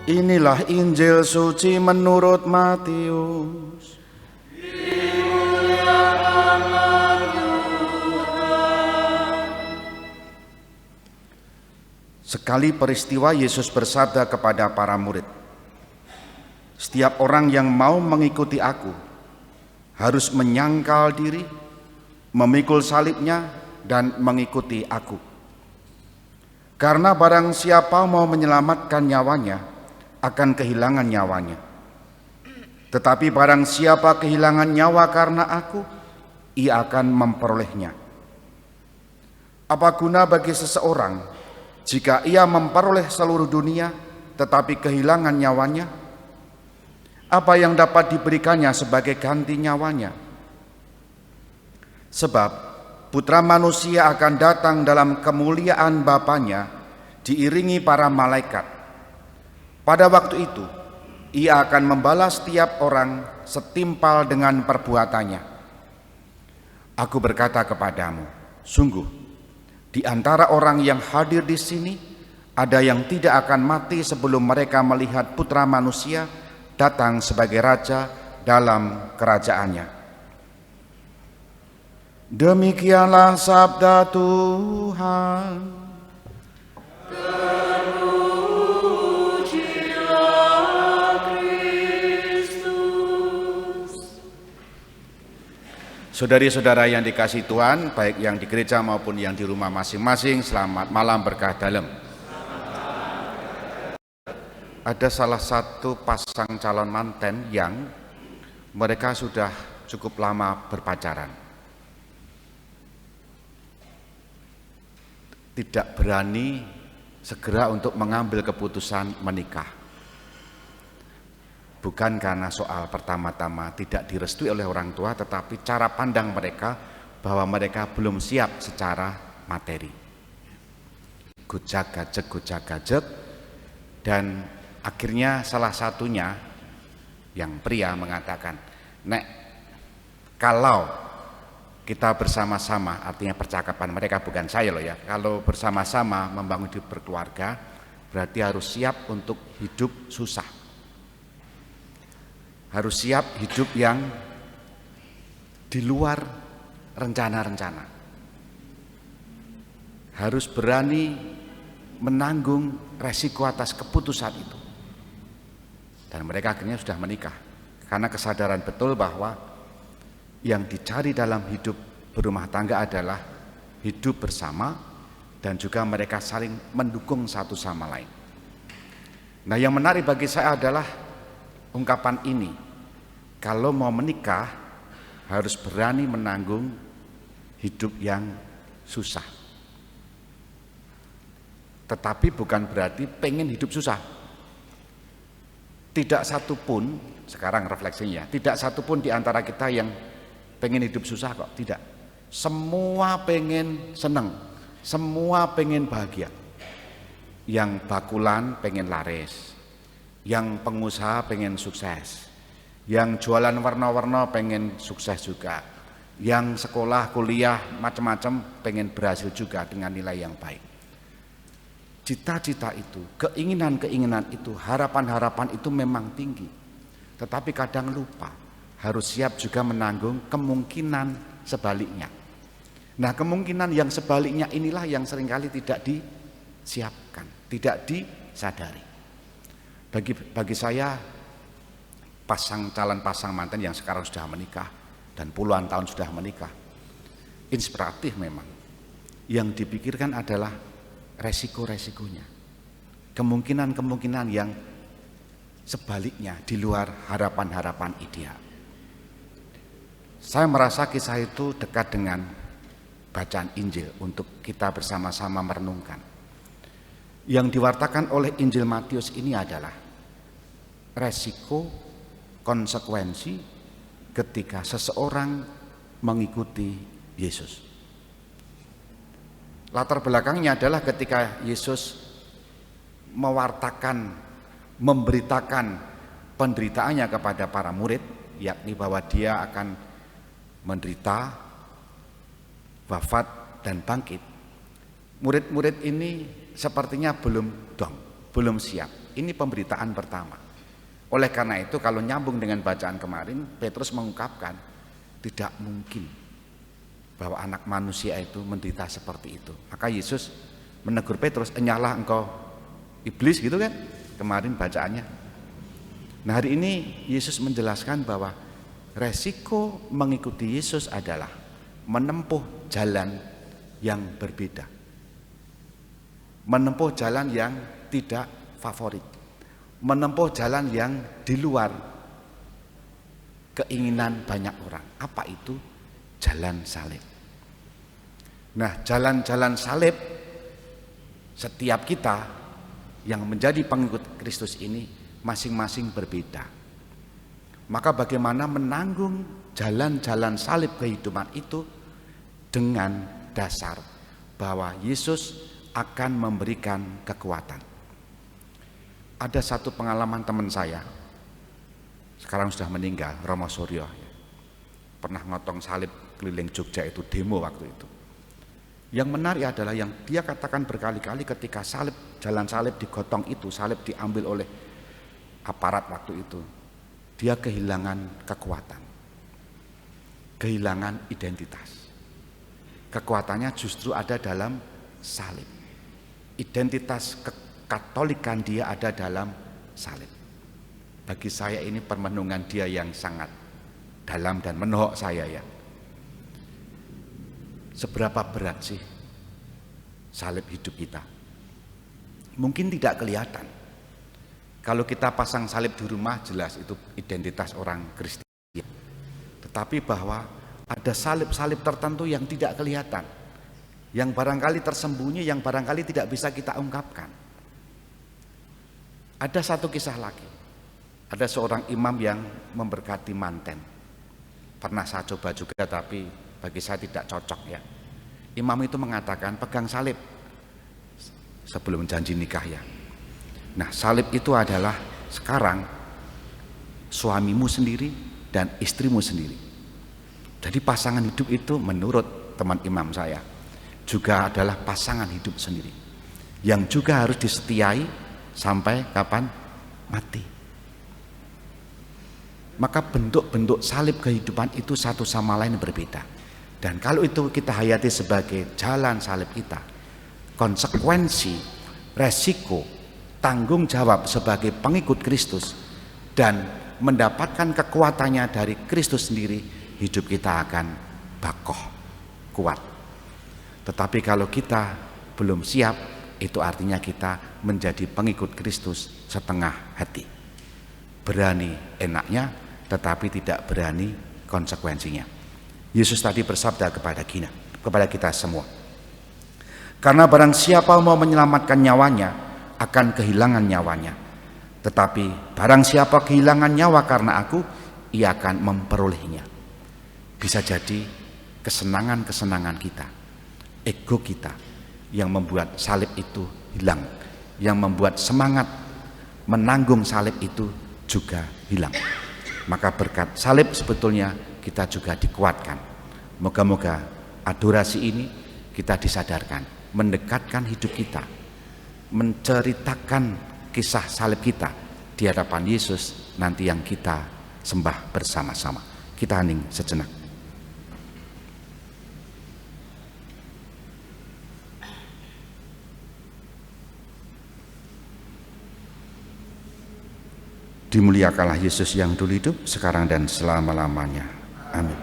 Inilah Injil suci menurut Matius. Sekali peristiwa Yesus bersabda kepada para murid, "Setiap orang yang mau mengikuti aku harus menyangkal diri, memikul salibnya, dan mengikuti aku. Karena barang siapa mau menyelamatkan nyawanya, akan kehilangan nyawanya. Tetapi barang siapa kehilangan nyawa karena aku, ia akan memperolehnya. Apa guna bagi seseorang jika ia memperoleh seluruh dunia tetapi kehilangan nyawanya? Apa yang dapat diberikannya sebagai ganti nyawanya? Sebab Putra Manusia akan datang dalam kemuliaan Bapanya diiringi para malaikat. Pada waktu itu, ia akan membalas setiap orang setimpal dengan perbuatannya. Aku berkata kepadamu, sungguh, di antara orang yang hadir di sini, ada yang tidak akan mati sebelum mereka melihat Putra Manusia datang sebagai Raja dalam kerajaannya." Demikianlah sabda Tuhan. Saudari-saudara yang dikasihi Tuhan, baik yang di gereja maupun yang di rumah masing-masing, selamat malam berkah dalam. Ada salah satu pasang calon manten yang mereka sudah cukup lama berpacaran. Tidak berani segera untuk mengambil keputusan menikah. Bukan karena soal pertama-tama tidak direstui oleh orang tua, tetapi cara pandang mereka bahwa mereka belum siap secara materi. Gojak-gajek, dan akhirnya salah satunya yang pria mengatakan, "Nek, kalau kita bersama-sama," artinya percakapan mereka, bukan saya loh ya, "kalau bersama-sama membangun hidup berkeluarga, berarti harus siap untuk hidup susah. Harus siap hidup yang di luar rencana-rencana. Harus berani menanggung resiko atas keputusan itu." Dan mereka akhirnya sudah menikah karena kesadaran betul bahwa yang dicari dalam hidup berumah tangga adalah hidup bersama dan juga mereka saling mendukung satu sama lain. Nah, yang menarik bagi saya adalah ungkapan ini. Kalau mau menikah harus berani menanggung hidup yang susah. Tetapi bukan berarti pengen hidup susah. Tidak satu pun, sekarang refleksinya, tidak satu pun di antara kita yang pengen hidup susah kok, tidak. Semua pengen seneng, semua pengen bahagia. Yang bakulan pengen laris, yang pengusaha pengen sukses, yang jualan warna-warna pengen sukses juga, yang sekolah, kuliah, macam-macam pengen berhasil juga dengan nilai yang baik. Cita-cita itu, keinginan-keinginan itu, harapan-harapan itu memang tinggi. Tetapi kadang lupa, harus siap juga menanggung kemungkinan sebaliknya. Nah, kemungkinan yang sebaliknya inilah yang seringkali tidak disiapkan, tidak disadari. Bagi saya, calon pasang manten yang sekarang sudah menikah dan puluhan tahun sudah menikah, inspiratif memang. Yang dipikirkan adalah resiko-resikonya, kemungkinan-kemungkinan yang sebaliknya di luar harapan-harapan ideal. Saya merasa kisah itu dekat dengan bacaan Injil untuk kita bersama-sama merenungkan. Yang diwartakan oleh Injil Matius ini adalah resiko, konsekuensi ketika seseorang mengikuti Yesus. Latar belakangnya adalah ketika Yesus mewartakan, memberitakan penderitaannya kepada para murid, yakni bahwa dia akan menderita, wafat, dan bangkit. Murid-murid ini sepertinya belum siap. Ini pemberitaan pertama. Oleh karena itu kalau nyambung dengan bacaan kemarin, Petrus mengungkapkan tidak mungkin bahwa anak manusia itu menderita seperti itu. Maka Yesus menegur Petrus, "Enyahlah engkau iblis," gitu kan kemarin bacaannya. Nah, hari ini Yesus menjelaskan bahwa resiko mengikuti Yesus adalah menempuh jalan yang berbeda, menempuh jalan yang tidak favorit, menempuh jalan yang di luar keinginan banyak orang. Apa itu? Jalan salib. Nah, jalan-jalan salib setiap kita yang menjadi pengikut Kristus ini masing-masing berbeda. Maka bagaimana menanggung jalan-jalan salib kehidupan itu dengan dasar bahwa Yesus akan memberikan kekuatan. Ada satu pengalaman teman saya, sekarang sudah meninggal, Romo Suryo, pernah ngotong salib keliling Jogja, itu demo waktu itu. Yang menarik adalah yang dia katakan berkali-kali ketika jalan salib digotong itu, salib diambil oleh aparat waktu itu, dia kehilangan kekuatan, kehilangan identitas. Kekuatannya justru ada dalam salib. Identitas kekatolikan dia ada dalam salib. Bagi saya ini permenungan dia yang sangat dalam dan menohok saya ya. Seberapa berat sih salib hidup kita? Mungkin tidak kelihatan. Kalau kita pasang salib di rumah, jelas itu identitas orang Kristen. Tetapi bahwa ada salib-salib tertentu yang tidak kelihatan, yang barangkali tersembunyi, yang barangkali tidak bisa kita ungkapkan. Ada satu kisah lagi. Ada seorang imam yang memberkati manten. Pernah saya coba juga, tapi bagi saya tidak cocok ya. Imam itu mengatakan pegang salib sebelum janji nikah ya. Nah, salib itu adalah sekarang suamimu sendiri dan istrimu sendiri. Jadi pasangan hidup itu menurut teman imam saya juga adalah pasangan hidup sendiri, yang juga harus disetiai sampai kapan? Mati. Maka bentuk-bentuk salib kehidupan itu satu sama lain berbeda. Dan kalau itu kita hayati sebagai jalan salib kita, konsekuensi, resiko, tanggung jawab sebagai pengikut Kristus dan mendapatkan kekuatannya dari Kristus sendiri, hidup kita akan bakoh, kuat. Tetapi kalau kita belum siap, itu artinya kita menjadi pengikut Kristus setengah hati. Berani enaknya, tetapi tidak berani konsekuensinya. Yesus tadi bersabda kepada kita semua, karena barang siapa mau menyelamatkan nyawanya akan kehilangan nyawanya, tetapi barang siapa kehilangan nyawa karena aku, ia akan memperolehnya. Bisa jadi kesenangan-kesenangan kita, ego kita yang membuat salib itu hilang, yang membuat semangat menanggung salib itu juga hilang. Maka berkat salib sebetulnya kita juga dikuatkan. Moga-moga adorasi ini kita disadarkan, mendekatkan hidup kita, menceritakan kisah salib kita di hadapan Yesus nanti yang kita sembah bersama-sama. Kita hening sejenak. Dimuliakanlah Yesus yang dulu hidup, sekarang dan selama-lamanya. Amin.